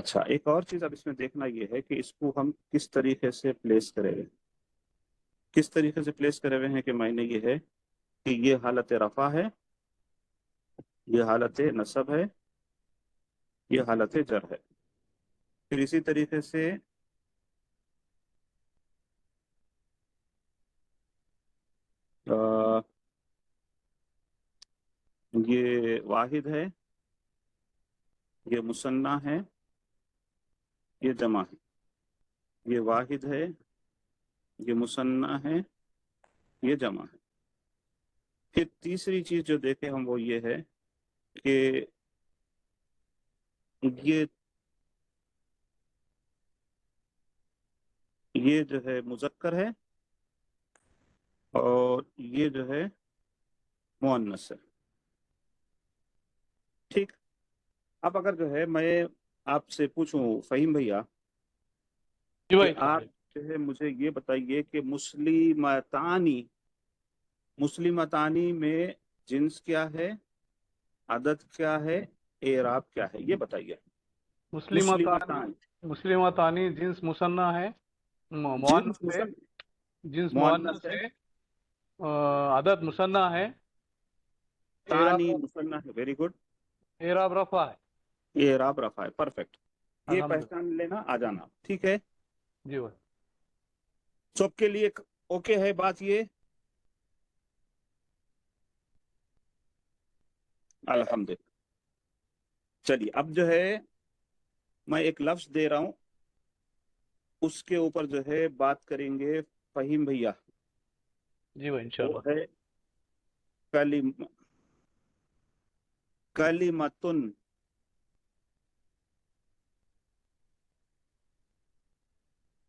اچھا، ایک اور چیز اب اس میں دیکھنا یہ ہے کہ اس کو ہم کس طریقے سے پلیس کریں گے. کس طریقے سے پلیس کرے ہوئے ہیں کہ معنی یہ ہے کہ یہ حالت رفع ہے، یہ حالت نصب ہے، یہ حالت جر ہے. پھر اسی طریقے سے یہ واحد ہے، یہ مثنیٰ ہے، یہ جمع ہے. یہ واحد ہے، یہ مثنیٰ ہے، یہ جمع ہے. پھر تیسری چیز جو دیکھیں ہم وہ یہ ہے کہ یہ جو ہے مذکر ہے اور یہ جو ہے مؤنث ہے. ٹھیک. اب اگر جو ہے میں آپ سے پوچھوں فہیم بھیا جی کہ بھائی آپ جو ہے مجھے یہ بتائیے کہ مسلمتانی میں جنس کیا ہے، عدد کیا ہے، اعراب کیا ہے، یہ بتائیے. مسلمتان مسلمتانی جنس مثنیٰ ہے، جنس مؤنث ہے، جنس مؤنث مؤنث ہے، ہے، عدد مثنیٰ ہے، ثانی مثنیٰ ہے. Very good. اعراب رفع ہے. یہ اعراب رفع ہے. پرفیکٹ. یہ الحمدللہ. پہچان لینا، آ جانا. ٹھیک ہے. جی بھائی. سب کے لیے اوکے ہے بات یہ؟ الحمدللہ. چلیے اب جو ہے میں ایک لفظ دے رہا ہوں، اس کے اوپر جو ہے بات کریں گے فہیم بھیا. جی بھائی انشاءاللہ. وہ ہے کلمتن.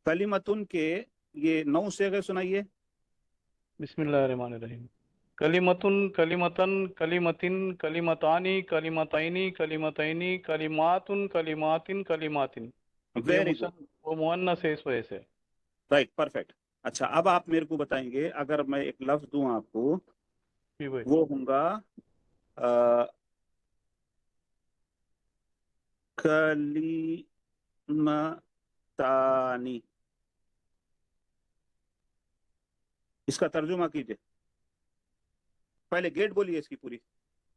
کلمتن کے یہ 9 صیغے سنائیے. بسم اللہ الرحمن الرحیم. کلمتن، کلمتن، کلمتن، کلمتانی، کلمتینی، کلمتینی، کلماتن، کلماتن، کلماتن. یہ ویری گڈ. وہ مؤنث ہے اس وجہ سے. رائٹ. پرفیکٹ. اچھا اب آپ میرے کو بتائیں گے، اگر میں ایک لفظ دوں آپ کو، جی بھائی. وہ ہوں گا کلمتانی. اس کا ترجمہ کیجئے. پہلے گیٹ بولیے اس کی پوری.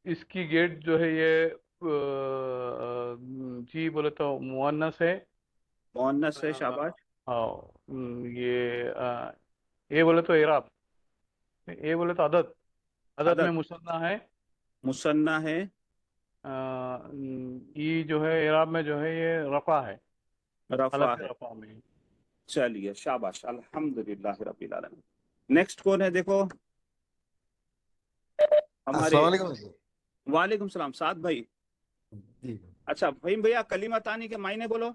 اس کی گیٹ جو ہے یہ جی بولے تو مؤنث ہے. مؤنث ہے. شاباش. ہاں. یہ بولے تو اعراب، یہ بولے تو عدد. عدد میں عدد مثنیٰ ہے. مثنیٰ ہے. یہ جو ہے اعراب میں جو ہے یہ رفع ہے، رفع حالت ہے. رفع میں. چلیے شاباش. الحمدللہ رب العالمین. نیکسٹ کون ہے دیکھو ہمارے. السلام علیکم جی. وعلیکم السلام. سعد بھائی. جی اچھا فہیم بھیا کلمتانی کے معنی بولو.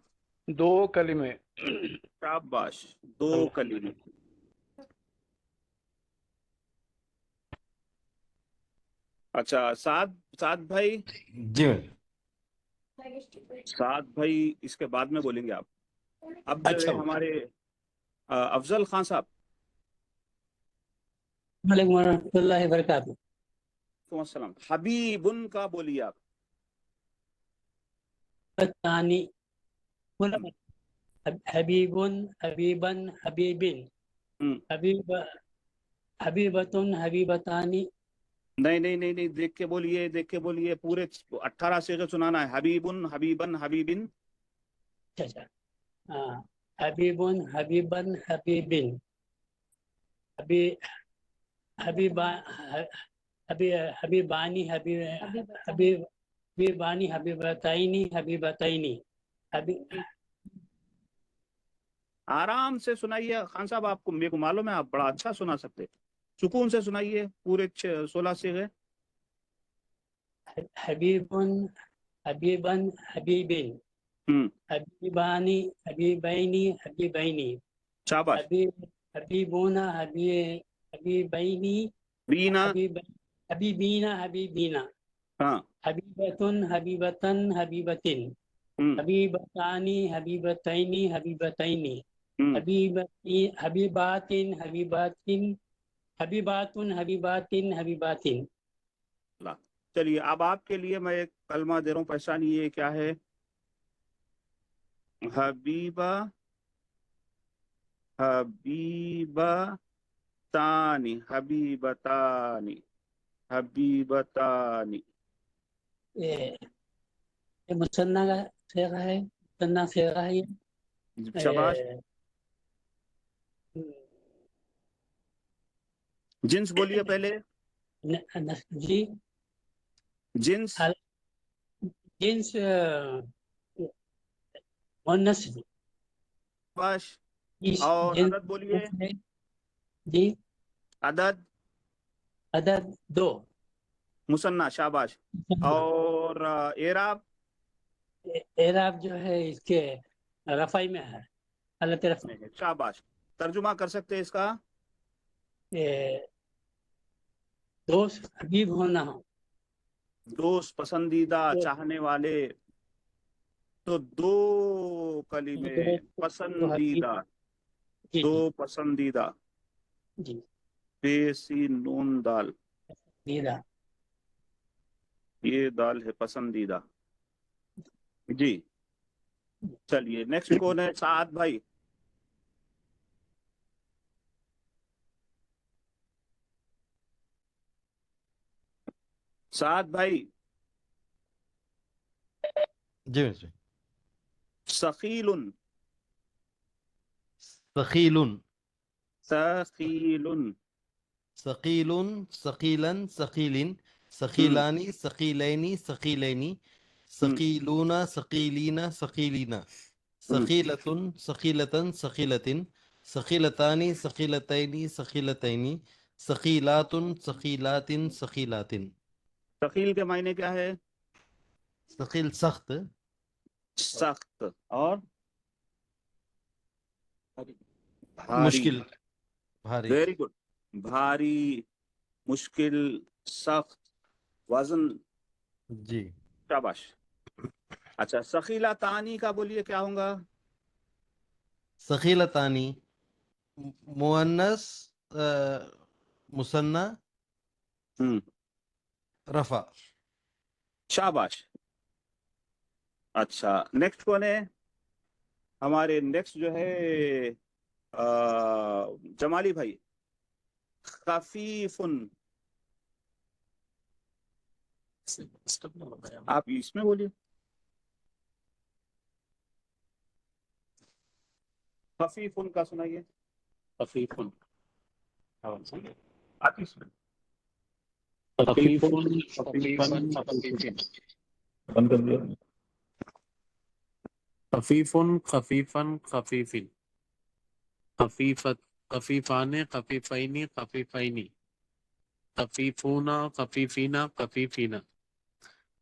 2 کلمے. شاباش. 2 کلمے. اچھا سعد بھائی. جی سعد بھائی اس کے بعد میں بولیں گے آپ. اب جو اچھا ہے ہمارے افضل خان صاحب. وعلیکم ورحمۃ اللہ وبرکاتہ. وعلیکم السلام. حبیبن کا بولیے آپ. ثانی حبیبن، حبیبن، حبیبن، حبیبتن، حبیبتانی. نہیں دیکھ کے بولیے پورے 18 صیغے سنانا ہے. حبیبن، حبیبن، حبیبن. اچھا. حبیبن، حبیبن، حبیبن، حبیبانی، حبیبانی، حبیبتینی، حبیبتینی. آرام سے سنائیے خان صاحب. آپ کو میرے کو معلوم ہے آپ بڑا اچھا سنا سکتے. سکون سے سنائیے پورے 16 صیغے. حبیبن، حبیبن، حبیبن، حبیبانی، حبیبینی، حبیبینی. شاباش. حبیبونا، حبیبینی، بینا. حبیبینا، حبیبینا. ہاں. حبیبتن، حبیبتن، حبیبتن. حبیبتانی، حبیبتینی، حبیبتینی. حبیباتن، حبیباتن، حبیباتن، حبیباتن، حبیباتن. چلیے اب آپ کے لیے میں ایک کلمہ دے رہا ہوں. پہچانیے کیا ہے. حبیبہ حبیبتانی حبیبتانی حبیبتانی یہ مثنیٰ کا صیغہ ہے، مثنیٰ صیغہ ہے یہ۔ شاباش. جنس بولیے پہلے. جی جنس جنس مؤنث ہے۔ شاباش. جنس اور جنس عدد بولیے. ہے۔ جی عدد عدد 2۔ مثنیٰ. شاباش. اور اعراب اعراب جو ہے اس کے رفعی میں ہے، حالت رفع۔ میں ہے. شاباش. ترجمہ کر سکتے ہیں اس کا؟ دوست حبیب ہونا ہو، دوست، پسندیدہ، چاہنے والے. تو دو کلمے پسندیدہ. جی دو پسندیدہ. جی بے سین نون دال، دیدہ۔ یہ دال ہے پسندیدہ. جی چلیے نیکسٹ کون ہے؟ سعد بھائی. سعد بھائی. جی مجھے ثقیل. ثقیل ثقیل. ثقیل ثقیلا ثقیل ثقیلانی ثقیلینی ثقیلینی ثقیلون ثقیلین ثقیلین ثقیلۃ ثقیلۃ ثقیلۃ ثقیلتانی ثقیلتین ثقیلتین ثقیلات ثقیلات ثقیلات. ثقیل کے معنی کیا ہے؟ ثقیل سخت، سخت. اور بھاری. مشکل، بھاری. Very good. بھاری، مشکل، سخت، وزن. جی شاباش. اچھا ثقیلہ تانی کا بولیے کیا ہوگا؟ ثقیلتانی مؤنث مثنى رفع. شاباش. اچھا نیکسٹ کون ہے ہمارے؟ نیکسٹ جو ہے جمالی بھائی. خفیف. آپ اس میں بولیے. خفیف کا سنائیے. خفیف. آپ اس میں خفیف خفیفاً خفیفن بند کر دیا. خفیف خفیفاً خفیفن خفیفت خفیفان خفیفین خفیفین خفیفون خفیفین خفیفین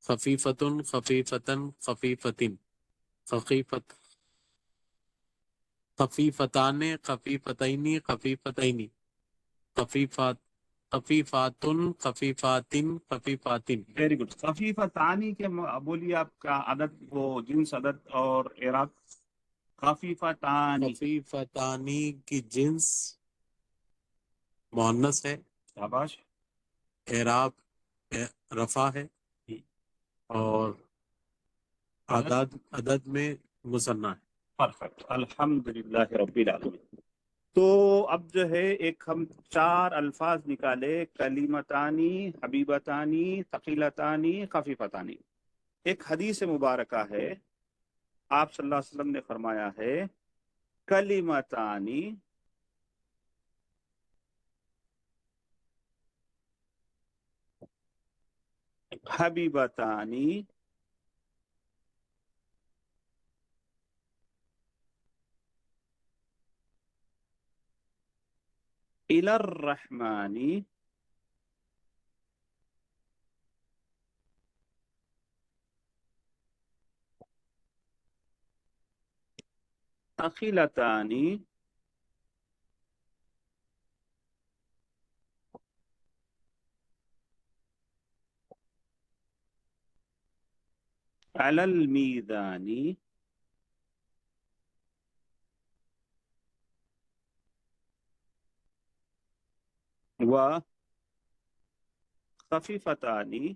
خفیفت خفیفتن خفیفتن خفیفت خفیفتان خفیفتین خفیفتین خفیفات خفیفات خفیفات خفیفات. Very good. خفیفہ تانی کے بولیے آپ کا عدد، وہ جنس عدد اور اعراب. خفیفہ تانی. خفیفتانی کی جنس مؤنث ہے، شاباش. اعراب رفع ہے، اور عدد میں مثنیٰ ہے. پرفیکٹ. الحمد للہ رب العالمین. تو اب جو ہے ایک ہم 4 الفاظ نکالے: کلیمتانی، حبیبتانی، ثقیلتانی، خفیفتانی. ایک حدیث مبارکہ ہے، آپ صلی اللہ علیہ وسلم نے فرمایا ہے کلیمتانی حبیبتانی الی الرحمن ثقیلتانی علی المیزان و خفیفتانی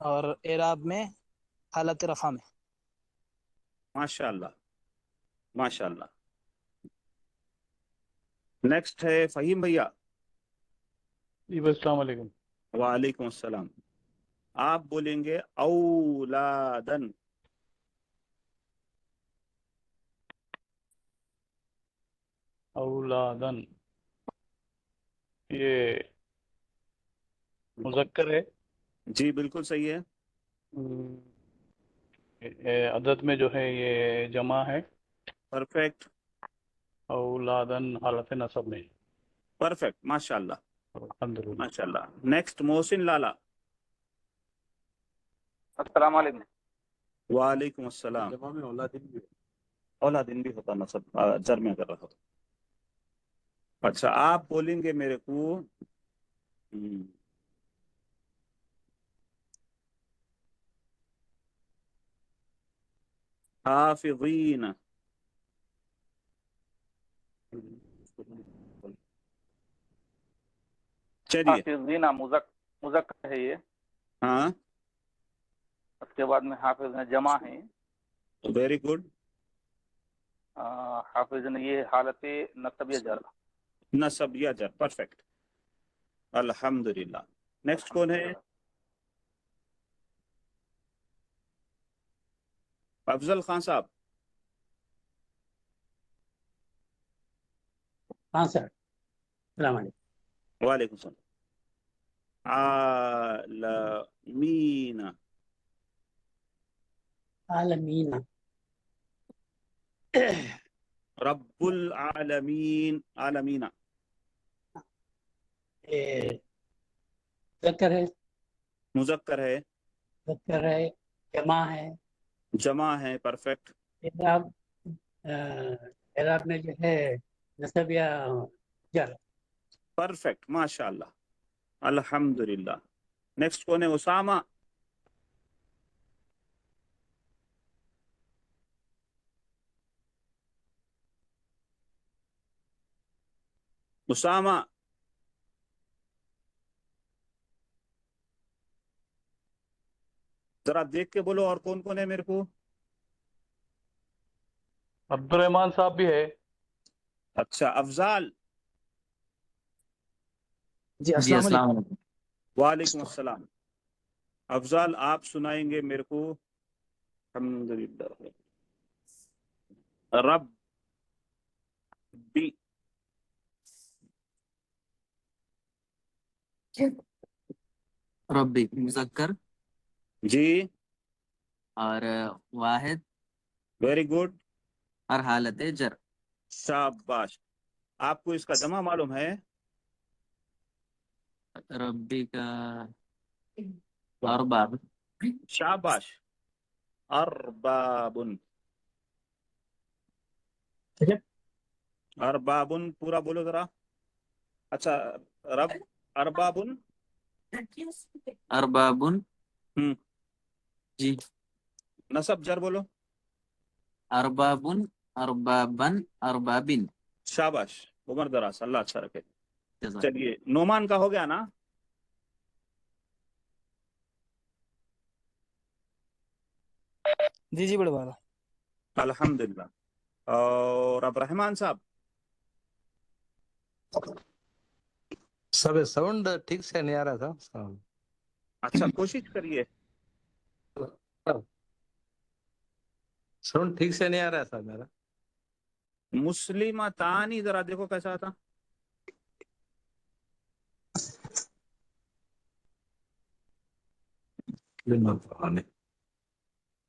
اور اعراب میں حالت رفع میں. ماشاء اللہ ماشاء اللہ. نیکسٹ ہے فہیم بھیا. جی بس السلام علیکم. وعلیکم السلام. آپ بولیں گے اولادن. اولادن یہ مذکر ہے. جی بالکل صحیح ہے. عدد میں جو ہے یہ جمع ہے. پرفیکٹ اولادن حالت نصب میں. پرفیکٹ ماشاء اللہ الحمدللہ. ماشاء اللہ. نیکسٹ محسن لالا. السلام علیکم. وعلیکم السلام. جمع میں اولادین بھی اولادن بھی ہوتا نصب جر میں کر رہا ہوں. اچھا آپ بولیں گے میرے کو حافظین. چلیے حافظین مذکر ہے یہ. ہاں اس کے بعد میں حافظ جمع ہے. Very good. حافظ یہ حالت نصب یا جر. نصب یا جر. پرفیکٹ الحمدللہ. نیکسٹ کون ہے؟ افضل خان صاحب. ہاں سر. السلام علیکم. وعلیکم السلام. عالمین. عالمین. رب العالمین. عالمین مذکر ہے. مذکر ہے. مذکر ہے. جمع ہے. جمع ہے. پرفیکٹ. اعراب میں جو ہے نصب یا جر. پرفیکٹ ماشاء اللہ الحمدللہ. نیکسٹ کون ہے؟ اسامہ. اسامہ ذرا دیکھ کے بولو. اور کون کون ہے میرے کو؟ عبد الرحمان صاحب بھی ہے. اچھا افضال. جی السلام علیکم. وعلیکم السلام. افضال آپ سنائیں گے میرے کو الحمدللہ. رب بی. ربی مذکر جی اور واحد ویری گڈ. اور حالت جر. شاباش. آپ کو اس کا جمع معلوم ہے؟ ربی کا ارباب. شاباش. ارباب. ارباب پورا بولو ذرا. اچھا رب ارباب. ارباب جی. نصب جر بولو. ارباب اربابن اربابن. شاباش عمر دراز. اللہ اچھا رکھے. جزاک. چلیے نعمان کا ہو گیا نا؟ جی جی بڑے بابا. الحمدللہ. اور اب رحمان صاحب. سب ساؤنڈ ٹھیک سے نہیں آ رہا تھا. اچھا کوشش کریے. ساؤنڈ ٹھیک سے نہیں آ رہا تھا میرا. مسلمہ تانی ذرا دیکھو کیسا تھا.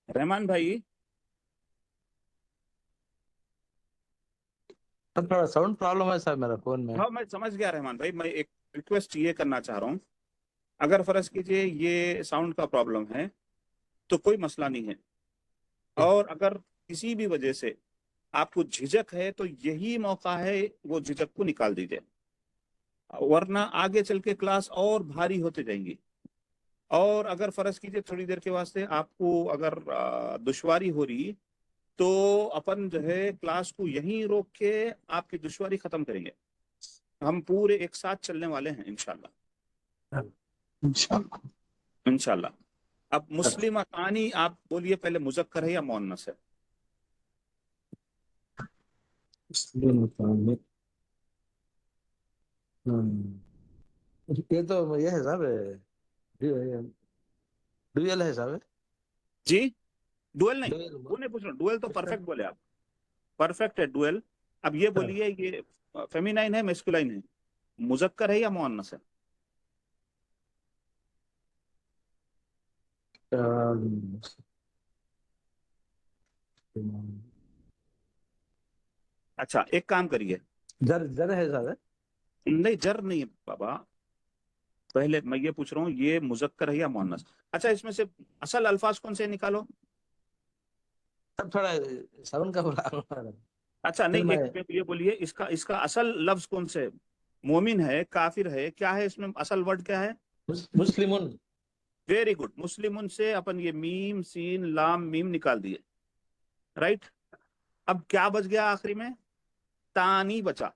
رحمان بھائی تھوڑا ساؤنڈ پرابلم ہے سر میرا فون میں. ہاں میں سمجھ گیا رحمان بھائی. میں ایک ریکویسٹ یہ کرنا چاہ رہا ہوں. اگر فرض کیجئے یہ ساؤنڈ کا پرابلم ہے تو کوئی مسئلہ نہیں ہے. اور اگر کسی بھی وجہ سے آپ کو جھجک ہے تو یہی موقع ہے وہ جھجک کو نکال دیجئے. ورنہ آگے چل کے کلاس اور بھاری ہوتے جائیں گی. اور اگر فرض کیجئے تھوڑی دیر کے واسطے آپ کو اگر دشواری ہو رہی تو اپن جو ہے کلاس کو یہیں روک کے آپ کی دشواری ختم کریں گے. ہم پورے ایک ساتھ چلنے والے ہیں انشاءاللہ. انشاءاللہ. اب مسلمتانی آپ بولیے پہلے مذکر ہے یا مؤنث ہے؟ یہ تو یہ ہے صاحب ڈویل ہے صاحب جی ڈویل نہیں، ڈویل وہ نہیں پوچھ رہا، ڈویل تو پرفیکٹ بولے آپ، پرفیکٹ ہے ڈویل۔ اب یہ بولیے یہ فیمینائن ہے میسکولائن ہے، مذکر ہے یا مؤنث ہے؟ اچھا ایک کام کریے، جر ہے صاحب نہیں جر نہیں ہے بابا، پہلے میں یہ پوچھ رہا ہوں یہ مذکر ہے یا مؤنث۔ اچھا اس میں سے اصل الفاظ کون سے نکالو؟ سب تھوڑا ساؤنڈ کا بولا اچھا پھر نہیں میں ایک یہ بولیے اس کا اصل لفظ کون سے؟ مومن ہے، کافر ہے، کیا ہے اس میں اصل ورڈ کیا ہے؟ مسلمون۔ ویری گڈ، مسلمن سے اپن یہ میم سین لام میم نکال دیے، رائٹ۔ اب کیا بچ گیا آخری میں؟ تانی بچا۔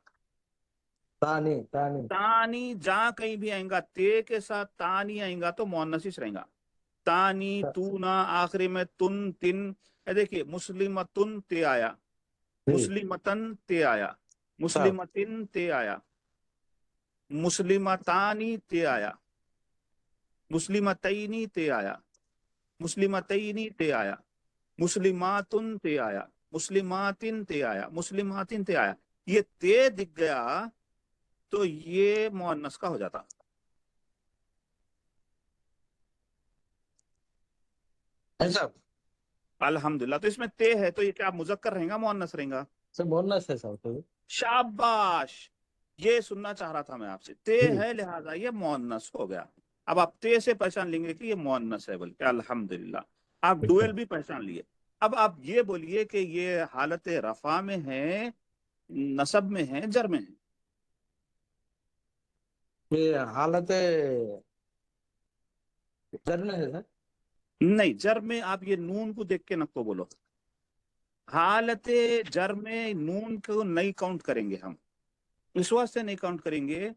تانی تانی تانی جہاں کہیں بھی آئیں گا تے کے ساتھ تانی آئیں گا تو مؤنث رہیں گا، تانی تونا، آخری میں تن تن۔ دیکھیے مسلمتن تے آیا، مسلمتن تے آیا، مسلمتن تے آیا، مسلمتانی تے آیا، مسلمتینی تے آیا، مسلمتینی تے آیا، مسلماتن تے آیا، مسلماتن تے آیا، مسلماتن تے آیا۔ یہ تے دکھ گیا تو یہ مؤنث کا ہو جاتا۔ ایسا الحمدللہ، تو اس میں تے ہے تو یہ کیا مذکر رہیں گا مؤنث رہیں گا؟ سب بولنا ہے صاحب شاباش، یہ سننا چاہ رہا تھا میں آپ سے، تے ہے لہذا یہ مؤنث ہو گیا۔ اب آپ تے سے پہچان لیں گے کہ یہ مؤنث ہے بلکہ، الحمدللہ آپ ڈویل بھی پہچان لیے۔ اب آپ یہ بولیے کہ یہ حالت رفع میں ہے، نصب میں ہے، جر میں ہے؟ یہ حالت جر میں ہے سر؟ نہیں، جر میں آپ یہ نون کو دیکھ کے نقطہ بولو، حالت جر میں نون کو نہیں کاؤنٹ کریں گے ہم، اس واسطے نہیں کاؤنٹ کریں گے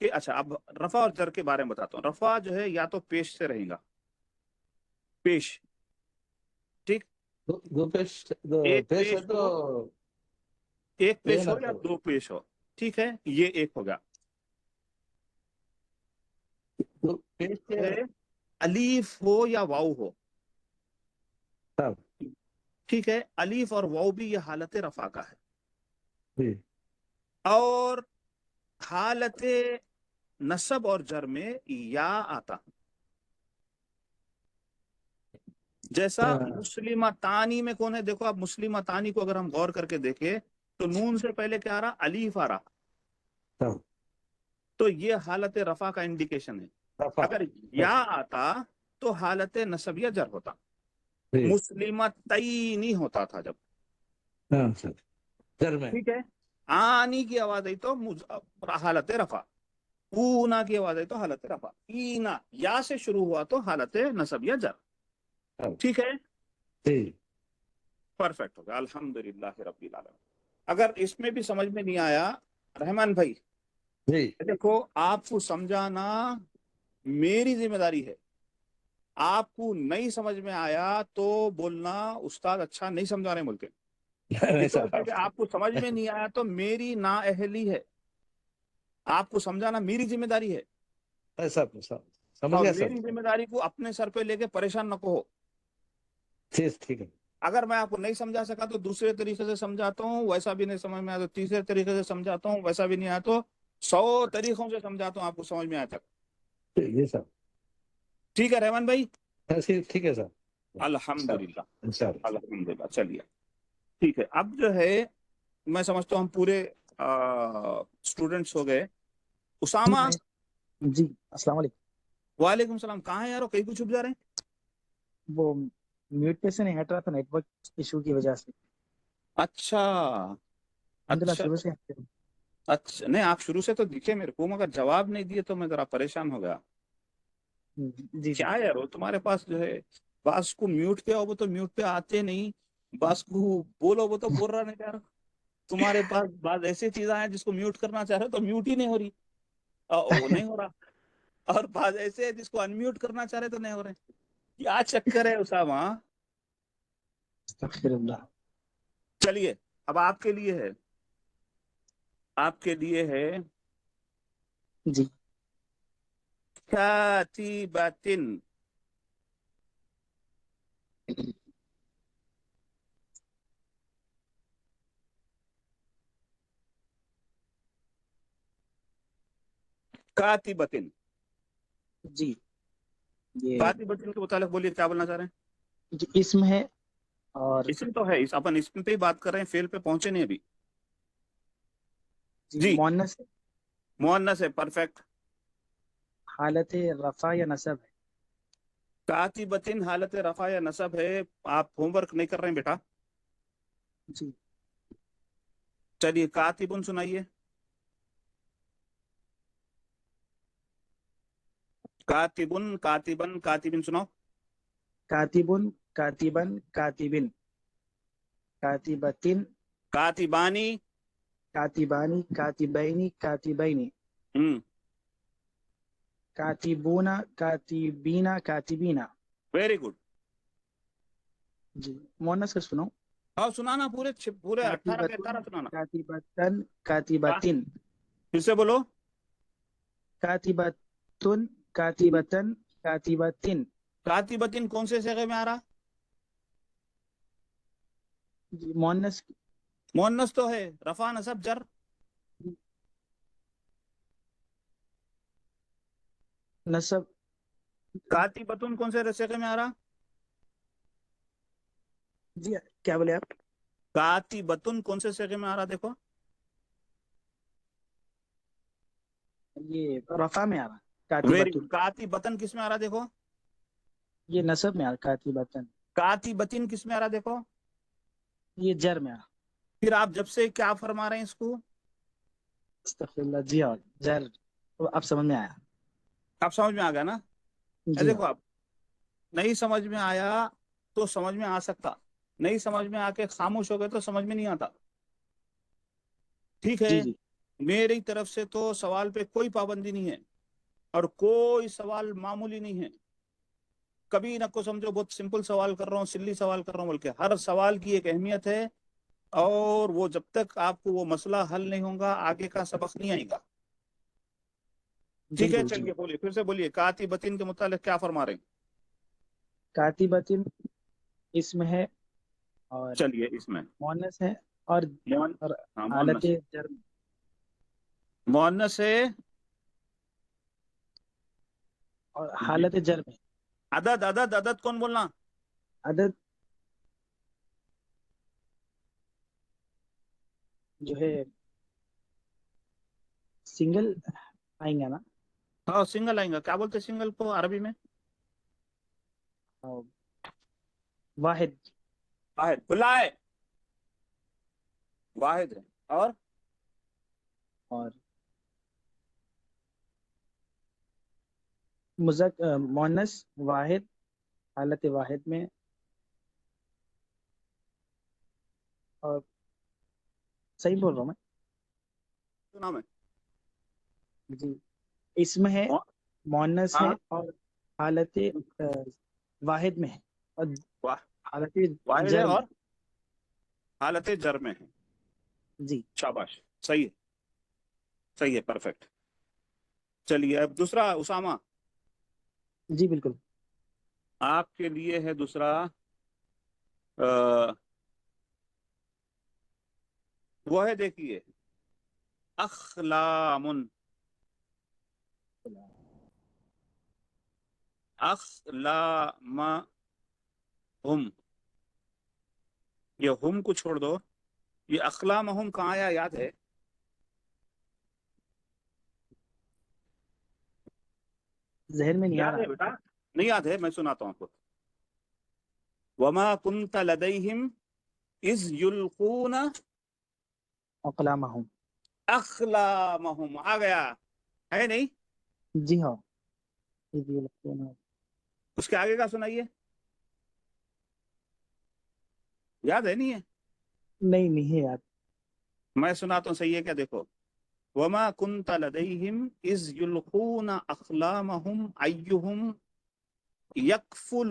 کہ اچھا اب رفع اور جر کے بارے میں بتاتا ہوں۔ رفع جو ہے یا تو پیش سے رہے گا، پیش، ٹھیک، دو پیش ایک پیش ہے پیش تو ہو، ایک پیش ہو یا دو پیش ہو، ٹھیک ہے، یہ ایک ہوگا۔ پیش ہے الف ہو یا واؤ ہو، ٹھیک ہے، الف اور واؤ بھی یہ حالت رفع کا ہے۔ اور حالت نصب اور جر میں یا آتا، جیسا مسلمتانی میں کون ہے؟ دیکھو آپ مسلمتانی کو اگر ہم غور کر کے دیکھیں تو نون سے پہلے کیا آ رہا؟ الف آ رہا، تو یہ حالت رفع کا انڈیکیشن ہے۔ اگر یا آتا تو حالت نصب یا جر ہوتا، مسلمتینی ہوتا تھا جب، جر میں، ٹھیک ہے، آنی کی آواز آئی تو حالت رفع، اونا کی آواز آئی تو حالت رفع، اینا یا سے شروع ہوا تو حالت نصب یا جر، ٹھیک ہے، پرفیکٹ ہوگا، الحمدللہ رب العالمین۔ اگر اس میں بھی سمجھ میں نہیں آیا رحمان بھائی، دیکھو آپ کو سمجھانا میری ذمہ داری ہے، آپ کو نہیں سمجھ میں آیا تو بولنا استاد اچھا نہیں سمجھا رہے ملک، آپ کو سمجھ میں نہیں آیا تو میری نااہلی ہے، آپ کو سمجھانا میری ذمہ داری ہے، اور میری ذمہ داری کو اپنے سر پہ لے کے پریشان نہ ہو۔ ٹھیک ہے، اگر میں آپ کو نہیں سمجھا سکا تو دوسرے طریقے سے سمجھاتا ہوں، ویسا بھی نہیں سمجھ میں آیا تو تیسرے طریقے سے سمجھاتا ہوں، ویسا بھی نہیں آیا تو 100 طریقوں سے سمجھاتا ہوں آپ کو سمجھ میں آیا تک، ٹھیک ہے رحمان بھائی؟ ٹھیک ہے سر، الحمدللہ الحمدللہ، چلیے ٹھیک ہے۔ اب جو ہے میں سمجھتا ہوں ہم پورے اسٹوڈنٹس ہو گئے۔ اسامہ، جی السلام علیکم۔ وعلیکم السلام، کہاں ہیں یارو، کہیں کو چھپ جا رہے ہیں؟ وہ میوٹ پہ سے نہیں ہٹ رہا تھا، نیٹ ورک ایشو کی وجہ سے۔ اچھا الحمدللہ اچھا شروع سے۔ اچھا، نہیں آپ شروع سے تو دکھے میرے کو، مگر جواب نہیں دیے تو میں ذرا پریشان ہو گیا۔ جی کیا ہے یار تمہارے پاس جو ہے، بعض کو میوٹ پہ وہ تو میوٹ پہ آتے نہیں، بعض کو بولو وہ تو بول رہا نہیں یار، تمہارے پاس بعض ایسی چیزیں ہیں جس کو میوٹ کرنا چاہ رہے تو میوٹ ہی نہیں ہو رہی، وہ نہیں ہو رہا، اور بعض ایسے ہیں جس کو انمیوٹ کرنا چاہ رہے تو نہیں ہو رہے۔ کیا چکر ہے اسامہ؟ استغفر اللہ. چلیے اب آپ کے لیے ہے، آپ کے لیے ہے جی. کاتبتن. کاتبتن. جی یہ کاتبتن کے متعلق بولیے، کیا بولنا چاہ رہے ہیں؟ جی اسم ہے اور اسم تو ہے، اپن اسم پہ ہی بات کر رہے ہیں، فعل پہ پہنچے نہیں ابھی. جی جی مؤنث ہے، مؤنث ہے، پرفیکٹ. حالت رفع یا نصب ہے. کاتبتن حالت رفع یا نصب ہے. آپ ہوم ورک نہیں کر رہے ہیں بیٹا؟ جی چلیے کاتبن سنائیے. کاتبن، کاتبن، کاتبن سناؤ. کاتبن، کاتبن، کاتبن، کاتبتن، کاتبانی. کاتبانی، کاتبین، کاتبین، کاتبون، کاتبین، کاتبین. Very good. جی مؤنث کا سنو. اور سنانا پورے 18 کے کاتبتن، 18 سنانا. کاتبتن، کاتبتن، پھر سے بولو. کاتبتن، کاتبتن، کاتبتن. کاتبتن کون سے صیغے میں آ رہا؟ جی مؤنث. مؤنث تو ہے، رفع نصب جر. نصب. کاتبتن کون سے صیغے میں آ رہا؟ جی کیا بولے آپ؟ کاتبتن کون سے صیغے میں آ رہا؟ دیکھو یہ رفع میں آ رہا. Very کاتبتن good. کاتبتن کس میں آ رہا دیکھو؟ یہ نصب میں آ رہا. کاتبتن کاتبتن کس میں آ رہا دیکھو؟ یہ جر میں آ رہا. پھر آپ جب سے کیا فرما رہے ہیں اس کو؟ استغفر اللہ. جی ہاں جر. اب سمجھ میں آیا. آپ سمجھ میں آ گیا نا؟ جی دیکھو ہاں. آپ نہیں سمجھ میں آیا تو سمجھ میں آ سکتا، نہیں سمجھ میں آ کے خاموش ہو گئے تو سمجھ میں نہیں آتا. ٹھیک ہے، جی جی میری طرف سے تو سوال پہ کوئی پابندی نہیں ہے اور کوئی سوال معمولی نہیں ہے. کبھی نہ کو سمجھو بہت سمپل سوال کر رہا ہوں، سلی سوال کر رہا ہوں، بلکہ ہر سوال کی ایک اہمیت ہے اور وہ جب تک آپ کو وہ مسئلہ حل نہیں ہوگا آگے کا سبق نہیں آئے گا. ٹھیک ہے بالکل. جی چلیے بولیے، پھر سے بولیے. کاتبتن کے متعلق کیا فرما رہے ہیں؟ کاتبتن اسم ہے اور چلیے اس میں مؤنث ہے اور اور حالت مؤنث جر میں. مؤنث ہے. اور حالت جر میں. عدد عدد عدد کون بولنا؟ عدد جو ہے سنگل آئیں گا نا. ہاں سنگل آئیں گا. کیا بولتے سنگل کو عربی میں؟ واحد. واحد. کھلا ہے، واحد ہے. اور اور مؤنث واحد حالت واحد میں. اور صحیح بول رہا ہوں سنا میں. میں؟ جی اسم ہے، مؤنث ہے ہاں اور حالت واحد میں ہے اور حالت واحد ہے جر اور میں. حالت جر میں ہے. جی شاباش، صحیح ہے، صحیح ہے، پرفیکٹ. چلیے اب دوسرا اسامہ جی بالکل. آپ کے لیے ہے دوسرا. وہ ہے دیکھیے اخلامن. اخلامہم، یہ ہم کو چھوڑ دو. یہ اخلامہم کہاں آیا یاد ہے؟ ذہن میں نہیں آ یاد رہا. ہے بیٹا؟ نہیں یاد ہے؟ میں سناتا ہوں آپ کو. وما كنت لديهم اذ يلقون اقلامہم. اخلامہم. آ گیا ہے نہیں؟ جی ہاں. اذ یلقون. اس کے آگے کا سنائیے. یاد ہے نہیں ہے؟ نہیں ہے یاد. میں سناتا ہوں، صحیح ہے کیا؟ دیکھو وما كنت لديهم اذ يلقون اخلامهم ايهم يكفل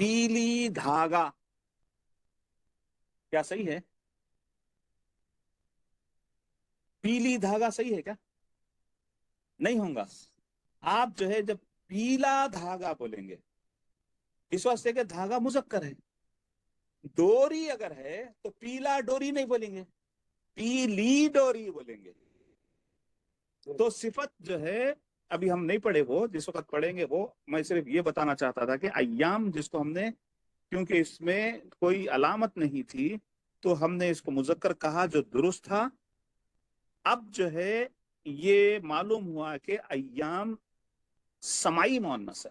پیلی دھاگا، کیا صحیح ہے؟ پیلی دھاگا صحیح ہے کیا؟ نہیں ہوگا. آپ جو ہے جب پیلا دھاگا بولیں گے اس واسطے کہ دھاگا مذکر ہے. ڈوری اگر ہے تو پیلا ڈوری نہیں بولیں گے، پیلی ڈوری بولیں گے. تو صفت جو ہے ابھی ہم نہیں پڑھے، وہ جس وقت پڑھیں گے وہ میں صرف یہ بتانا چاہتا تھا کہ ایام جس کو ہم نے، کیونکہ اس میں کوئی علامت نہیں تھی تو ہم نے اس کو مذکر کہا جو درست تھا. اب جو ہے یہ معلوم ہوا کہ ایام سمائی مؤنث ہے.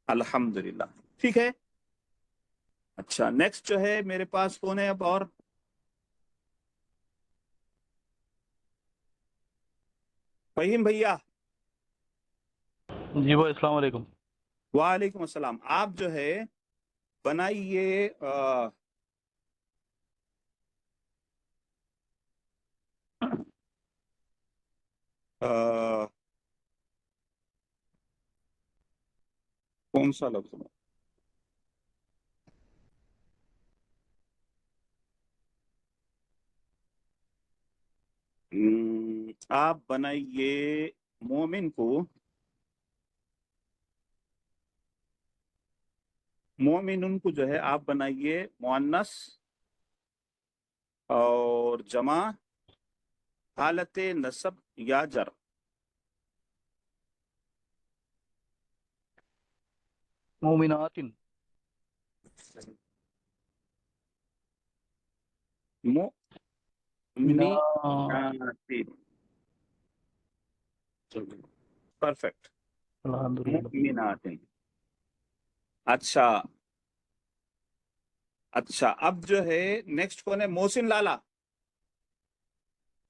الحمدللہ ٹھیک ہے. اچھا نیکسٹ جو ہے میرے پاس کون ہے اب؟ اور فہیم بھیا. جی بھائی السلام علیکم. وعلیکم السلام. آپ جو ہے بنائیے کون سا لفظ؟ آپ بنائیے مومن کو، مومن کو جو ہے آپ بنائیے مؤنث اور جمع حالت نصب یا جر. مومنات. پرفیکٹ. الحمدللہ. مؤمنات. اچھا اب جو ہے نیکسٹ کون ہے؟ محسن لالا.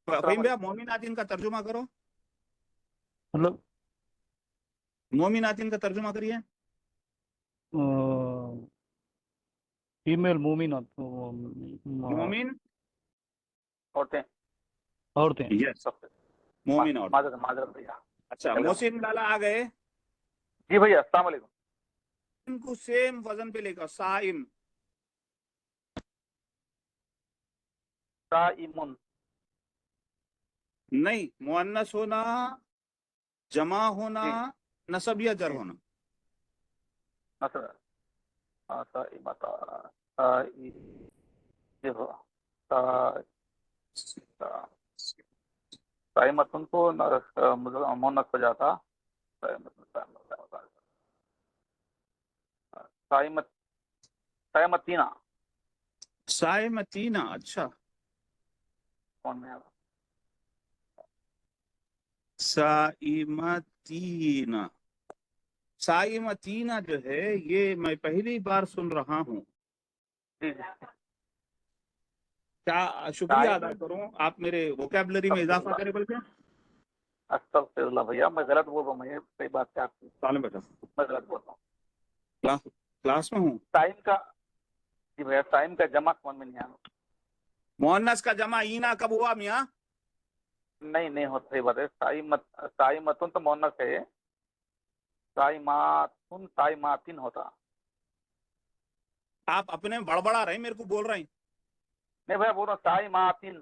فہیم بھیا مومناتین کا ترجمہ کرو. مطلب مومناتین کا ترجمہ کریے. فیمیل مومنات. مومن عورتیں. عورتیں. یس مومن اور. معذرت بھیا. اچھا محسن لالا آ گئے. جی بھیا السلام علیکم. ان کو سیم وزن پہ لے کر صائم. صائمن. نہیں، مؤنث ہونا، جمع ہونا، جی نصب یا جر جی ہونا. مثلا صائمتن کو مونث ہو جاتا. صائمتینا صائمتینا. اچھا کون میں صائمتینا. صائمتینا جو ہے یہ میں پہلی بار سن رہا ہوں. جی جی کیا شکریہ ادا کروں، آپ میرے ووکیبلری میں اضافہ کریں. بلکہ استغفر اللہ بھیا میں غلط بول رہا ہوں. میں صحیح بات ہے آپ کی، سالم بیٹا میں غلط بول رہا ہوں. کلاس میں ہوں. صائم کا، جی بھیا صائم کا جمع کون میں نہیں آنا. مؤنث کا جمع اینا کب ہوا میاں؟ نہیں ہوتا. صحیح بات ہے. صائمتن تو مونث ہے، صائماتن صائماتن ہوتا. آپ اپنے بڑبڑا رہے میرے کو بول رہے ہیں. نہیں بھیا بول رہا ہوں صائماتن.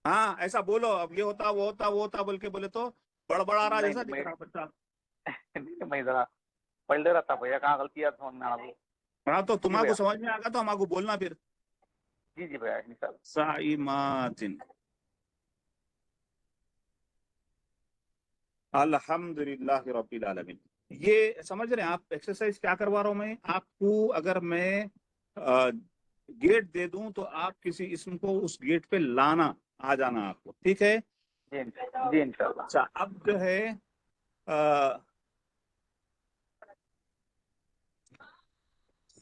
ہاں ایسا بولو، اب یہ ہوتا وہ ہوتا وہ ہوتا بول کے بولے تو بڑبڑا رہا جیسا دکھ نہیں رہا بچہ. میں ذرا پڑھ لے رہا تھا بھیا، کہاں غلطی ہے سمجھ میں آ رہی. ہاں تو جی تمہارا کو بھیا. سمجھ میں آ گا تو ہمارا کو بولنا پھر. جی بھیا انشاءاللہ. صائماتن. الحمدللہ رب العالمین. یہ سمجھ رہے ہیں آپ ایکسرسائز کیا کروا رہا ہوں میں آپ کو؟ اگر میں گیٹ دے دوں تو آپ کسی اسم کو اس گیٹ پہ لانا آ جانا آپ کو، ٹھیک ہے؟ جی انشاءاللہ. اچھا اب جو ہے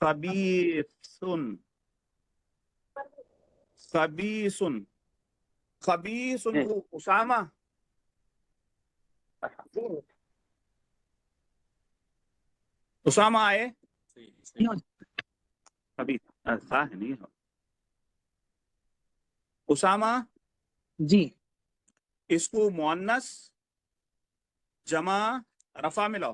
خبیثن. خبیثن. خبیثن جی کو اسامہ. اچھا. اسامہ آئے. خبیث ایسا ہے نہیں. اسامہ جی اس کو مؤنث جمع رفع ملاؤ.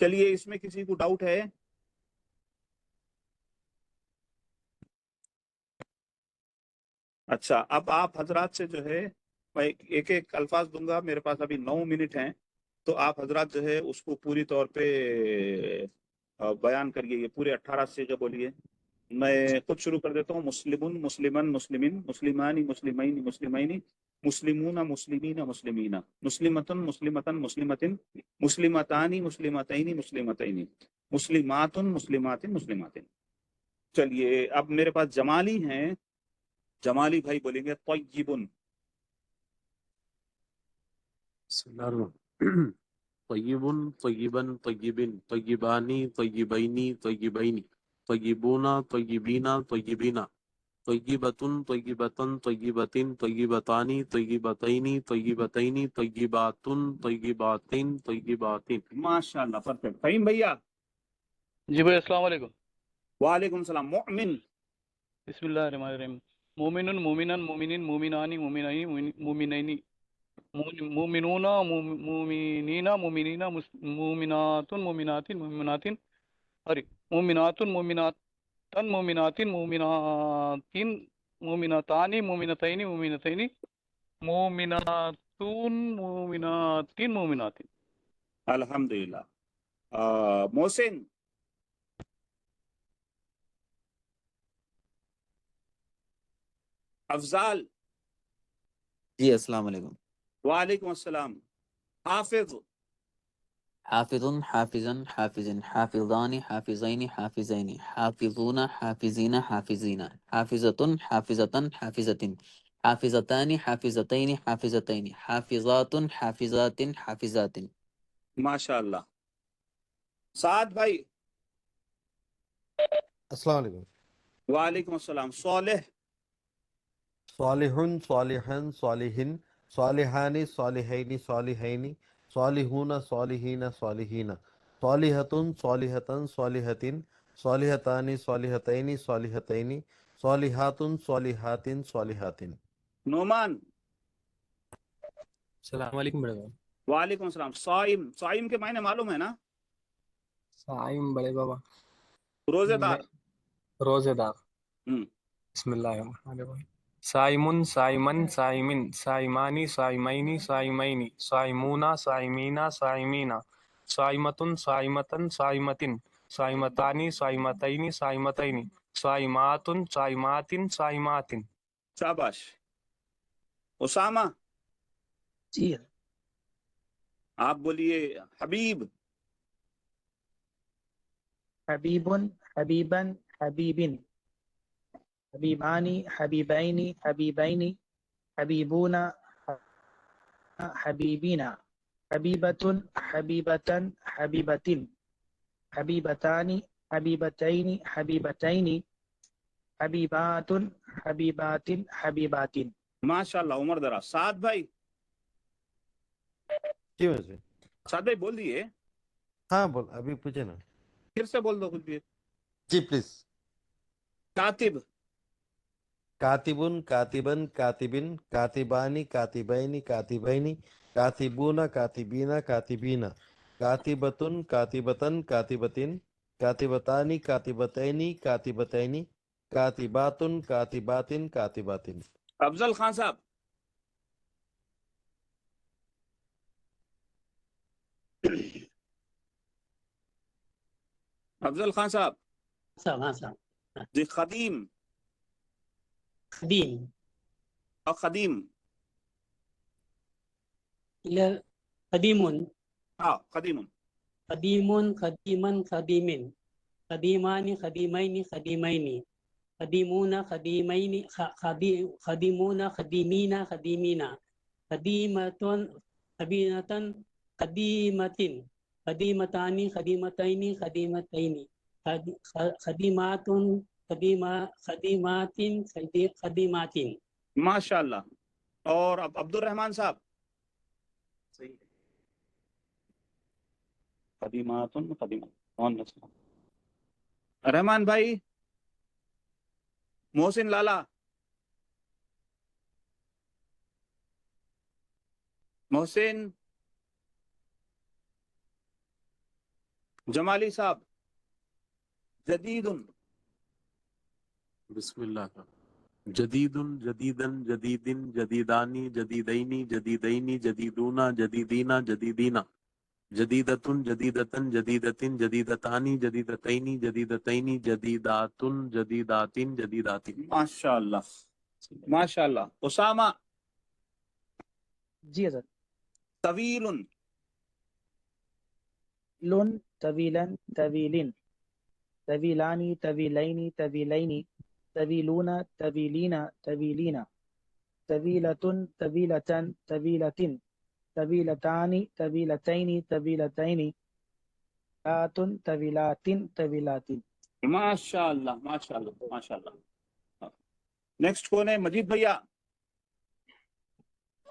چلیے اس میں کسی کو ڈاؤٹ ہے؟ اچھا، اب آپ حضرات سے جو ہے میں ایک ایک الفاظ دوں گا، میرے پاس ابھی 9 منٹ ہیں، تو آپ حضرات جو ہے اس کو پوری طور پہ بیان کریے، یہ پورے 18 سے جو بولیے۔ میں خود شروع کر دیتا ہوں۔ مسلمن، مسلمن، مسلمین، مسلمانی، مسلمین، مسلمین، مسلمون، مسلمین، مسلمین، مسلمتن، مسلمتن، مسلمتن، مسلمتانی، مسلمتین، مسلمتین، مسلمات، مسلمات، مسلمات۔ چلیے اب میرے پاس جمالی ہیں، جمالی بھائی بولیں گے طیبن۔ بسم اللہ الرحمن طیب، طیبن، طیبن، طیبانی، طیبینی، طیبینی، طیبون، طیبین، طیبین، طیبتن، طیبتن، طیبتن، طیبتانی، طیبتینی، طیبتینی، طیباتن، طیباتن، طیباتن۔ ماشاء اللہ، پرفیکٹ۔ فہیم بھیا؟ جی بھائی السلام علیکم۔ وعلیکم السلام۔ مؤمن؟ بسم اللہ الرحمن الرحیم۔ مومن، مومنن، مومنین، مومنانی، مومنین، مومنینی، مومنون، مومنین، مومنین، مومنات، مومنات، مومنات، ارے مومنات، مومنات، مومنات، مومنات، مومنتان، مومنتین، مومنتین، مومنات، مومنات، مومنات۔ الحمدللہ۔ محسن؟ افضال؟ جی السلام علیکم۔ وعلیکم السلام۔ حافظ؟ حافظ، حافظا، حافظ، حافظان، حافظین، حافظین، حافظون، حافظین، حافظین، حافظۃ، حافظۃ، حافظۃ، حافظتان، حافظتین، حافظتین، حافظات، حافظات، حافظات۔ ماشاء اللہ۔ سعد بھائی؟ السلام علیکم۔ وعلیکم السلام۔ صالح؟ صالحن، صالحن، صالحن، صالحانی، صالحین، صالحین، صالحون، صالحین، صالحین، صالحتن، صالحتن، صالحتن، صالحتانی، صالحتین، صالحتین، صالحاتن، صالحات، صالحات۔ نعمان؟ السلام علیکم بڑے بابا۔ وعلیکم السلام۔ صائم؟ صائم کے معنی معلوم ہے نا؟ صائم بڑے بابا، روزے دار؟ روزے دار۔ ہم۔ بسم اللہ الرحمن الرحیم۔ صائمن، صائمن، صائمن، صائمانی، صائمین، صائمین، صائمون، صائمین، صائمین، صائمتن، صائمتن، صائمتن، صائمتانی، صائمتین، صائمتین، صائماتن، صائمات، صائمات۔ شاباش۔ اسامہ؟ جی آپ بولیے۔ حبیب؟ حبیب، حبیبا، حبیب، حبیبانی، حبیبین، حبیبین، حبیبون، حبیبین، حبیبۃ، حبیبۃ، حبیبۃ، حبیبتان، حبیبتین، حبیبتین، حبیبات، حبیبات، حبیبات۔ ماشاء اللہ۔ عمر درا۔ سعد بھائی؟ جی ویسے سعد بھائی بول دیے، ہاں بول، ابھی پوچھے نا۔ پھر سے بول دو کچھ بھی۔ جی پلیز۔ کاتب؟ کاتبن، کاتبن، کاتبن، کاتبانی، کاتبین، کاتبین، کاتبون، کاتبین، کاتبین، کاتبتن، کاتبتن، کاتبتن، کاتبتانی، کاتبتین، کاتبتین، کاتباتن، کاتبات، کاتبات۔ افضل خان صاحب؟ افضل خان صاحب؟ ہاں صاحب۔ جی۔ خدیم خدیم، اور خدیم؟ قدیم، ہاں، خدیم۔ قدیم، قدیمن، قدیمن، قدیمان، قدیمین، قدیمین، قدیمون، قدیمین، قدیمون، قدیمین، قدیمین، قدیمتن، قدیمتن، قدیمتن، قدیمتان، قدیمتین، قدیمتین، قدیمات، قدیمات، قدیمات۔ ماشاء اللہ۔ اور اب عبد الرحمان صاحب؟ قدیمات، قدیمات۔ رحمان بھائی؟ محسن لالا؟ محسن؟ جمالی صاحب جدید بسم اللہ جدید جدیدن جدیدن جدیدانی جدیدینی جدیدینی جدیدونا جدیدینا جدیدینا جدیدتن جدیدتن جدیدتن جدیدتانی جدیدتینی جدیدتینی جدیداتن جدیداتن جدیداتن. ماشاء اللہ ماشاء اللہ. اسامہ جی حضرت. طویل لن طویلن طویلن طویلانی طویلینی طویلینی طویلون طویلینا طویلینا طویلتن طویلتن طویلتن طویلتانی طویلتینی طویلتینی آتن طویلاتن طویلاتن. ماشاء اللہ ماشاء اللہ ماشاء اللہ. نیکسٹ کون ہے؟ مجید بھیا.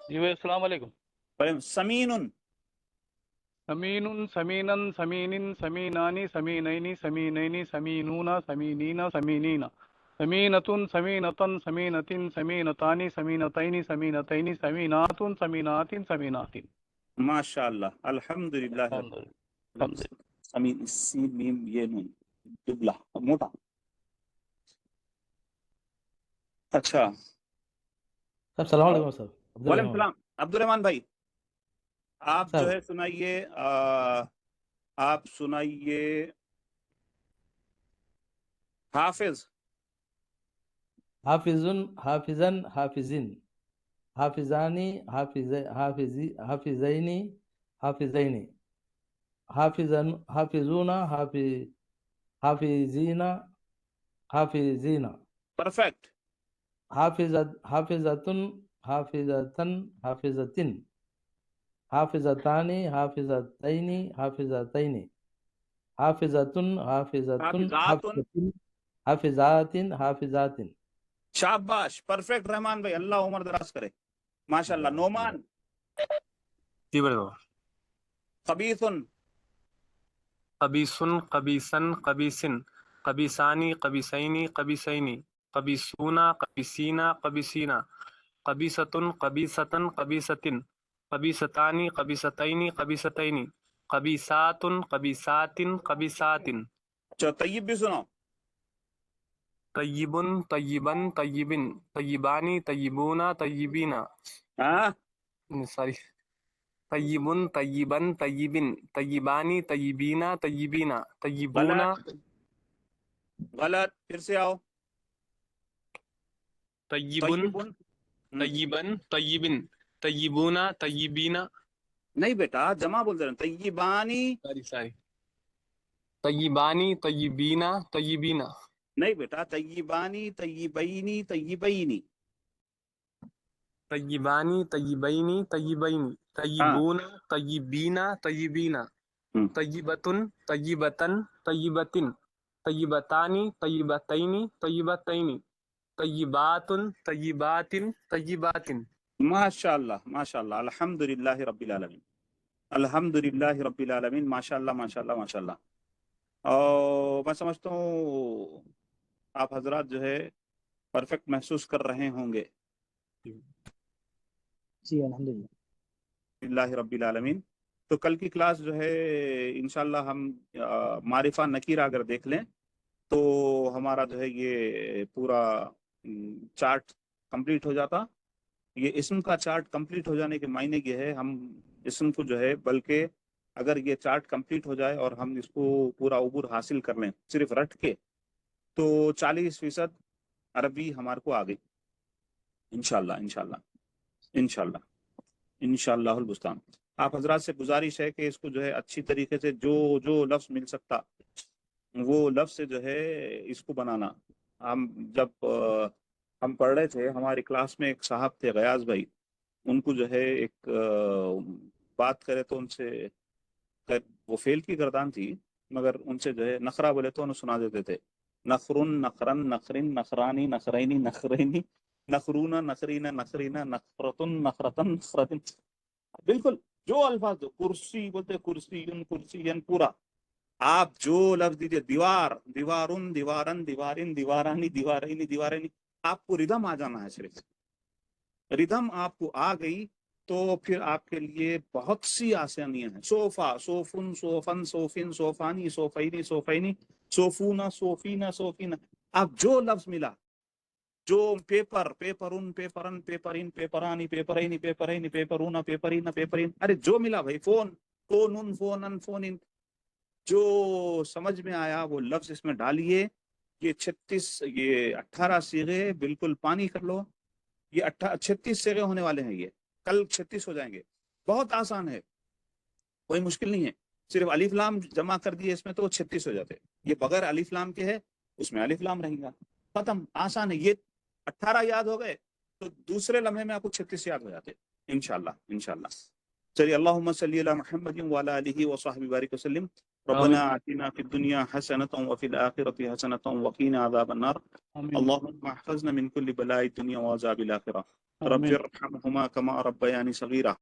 جی بھائی السلام علیکم. سمین سمین سمینن سمینن سمینانی سمینینی سمینینی سمینونا سمینینا سمینینا سمینتن سمینتن سمینتن سمینتانی سمینتینی سمینتینی سمیناتن سمیناتن سمیناتن. ماشاء اللہ الحمدللہ. سمین سین میم یہ نون دبلا موٹا. اچھا السلام علیکم سر. وعلیکم السلام. عبد الرحمان بھائی آپ سر. جو ہے سنائیے آپ سنائیے حافظ. حافظن حافظن حافظن حافظانی حافظینی حافظینی حافظن حافظون حافظینا حافظینا پرفیکٹ. حافظتن حافظتن حافظتن حافظتانی حافظتینی حافظتینی حافظتن حافظتن حافظتن حافظاتن حافظاتن. شاباش پرفیکٹ رحمان بھائی. اللہ عمر دراز کرے. ماشاء اللہ. نعمان. جی بڑے بابا. خبیثن قبیسن قبیسن قبیسن قبیسانی قبیسینی قبیسینی قبیسونا قبیسینا قبیسینا قبیستن قبیستن قبیستن قبیستانی قبیستینی قبیستینی قبیساتن قبیساتن قبیساتن. اچھا طیب بھی سنو. طیبن طیبن طیبن طیبانی طیبونا طیبینا. ہاں سوری طیبن طیبن طیبن طیبانی طیبینا طیبینا طیبونا. غلط غلط. پھر سے آؤ. طیبن طیبن طیبن طیبن طیبونا طیبینا. نہیں بیٹا جمع بول رہے ہیں. طیبانی سوری طیبانی طیبینا طیبینا. نہیں بیٹا. طیبانی طیبینی طیبینی. طیبانی طیبینی طیبینی طیبونا طیبینا طیبینا طیبتن طیبتن طیبتن طیبتانی طیبتینی طیبتینی طیباتن طیباتن طیباتن. ماشاء اللہ ماشاء اللہ. الحمدللہ رب العالمین. الحمدللہ رب العالمین. ماشاء اللہ ماشاء اللہ ماشاء اللہ. اور میں سمجھتا ہوں آپ حضرات جو ہے پرفیکٹ محسوس کر رہے ہوں گے. جی الحمدللہ. اللہ رب العالمین. تو کل کی کلاس جو ہے انشاءاللہ ہم معرفہ نکیرہ اگر دیکھ لیں تو ہمارا جو ہے یہ پورا چارٹ کمپلیٹ ہو جاتا. یہ اسم کا چارٹ کمپلیٹ ہو جانے کے معنی یہ ہے ہم اسم کو جو ہے بلکہ اگر یہ چارٹ کمپلیٹ ہو جائے اور ہم اس کو پورا عبور حاصل کر لیں صرف رٹ کے تو 40% عربی ہمارے کو آ گئی انشاءاللہ انشاءاللہ انشاءاللہ انشاءاللہ البستان. آپ حضرات سے گزارش ہے کہ اس کو جو ہے اچھی طریقے سے جو لفظ مل سکتا وہ لفظ سے جو ہے اس کو بنانا. ہم جب ہم پڑھ رہے تھے ہماری کلاس میں ایک صاحب تھے غیاض بھائی. ان کو جو ہے ایک بات کرے تو ان سے وہ فیل کی گردان تھی مگر ان سے جو ہے نخرہ بولے تو انہیں سنا دیتے تھے. نخرن نخرن نخرن نخرانی نخرینی نخرینی نخرونا نخرینا نخرینا نخرتن نخرتن نخرتن. بالکل جو الفاظ دو. کرسی بولتے کرسین کرسین پورا. آپ جو لفظ دیجئے دیوار دیوارن دیوارن دیوارن دیوارانی دیوارینی دیوارینی. آپ کو ردم آ جانا ہے. صرف ردم آپ کو آ گئی تو پھر آپ کے لیے بہت سی آسانیاں ہیں. صوفہ، صوفن، صوفن، صوفن، صوفانی، صوفینی، صوفینی، صوفونا، صوفینا، صوفینا. اب جو لفظ ملا، جو پیپر، پیپرن، پیپرن، پیپرین، پیپرانی، پیپرینی، پیپرینی، پیپرونا، پیپرینا، پیپرین، ارے جو ملا بھائی، فون، فونن، فونن، فونن، جو سمجھ میں آیا وہ لفظ اس میں ڈالیے. یہ 18 صیغے بالکل پانی کر لو. یہ 36 صیغے ہونے والے ہیں. یہ کل 36 ہو جائیں گے. بہت آسان ہے، کوئی مشکل نہیں ہے. صرف الف لام جمع کر دیے اس میں تو وہ 36 ہو جاتے. یہ بغیر الف لام کے ہے، اس میں الف لام رہیں گا. ختم، آسان ہے. یہ 18 یاد ہو گئے تو دوسرے لمحے میں آپ کو 36 یاد ہو جاتے انشاءاللہ. انشاءاللہ. چلیے، اللہم صلی علی محمد وعلی آلہ وصحبہ بارک وسلم. ربنا آتنا فی الدنیا حسنۃ وفی الآخرۃ حسنۃ وقنا عذاب النار. اللہم احفظنا من کل بلاء الدنیا وعذاب الآخرہ. رب ارحمہما کما ربیانی صغیرہ.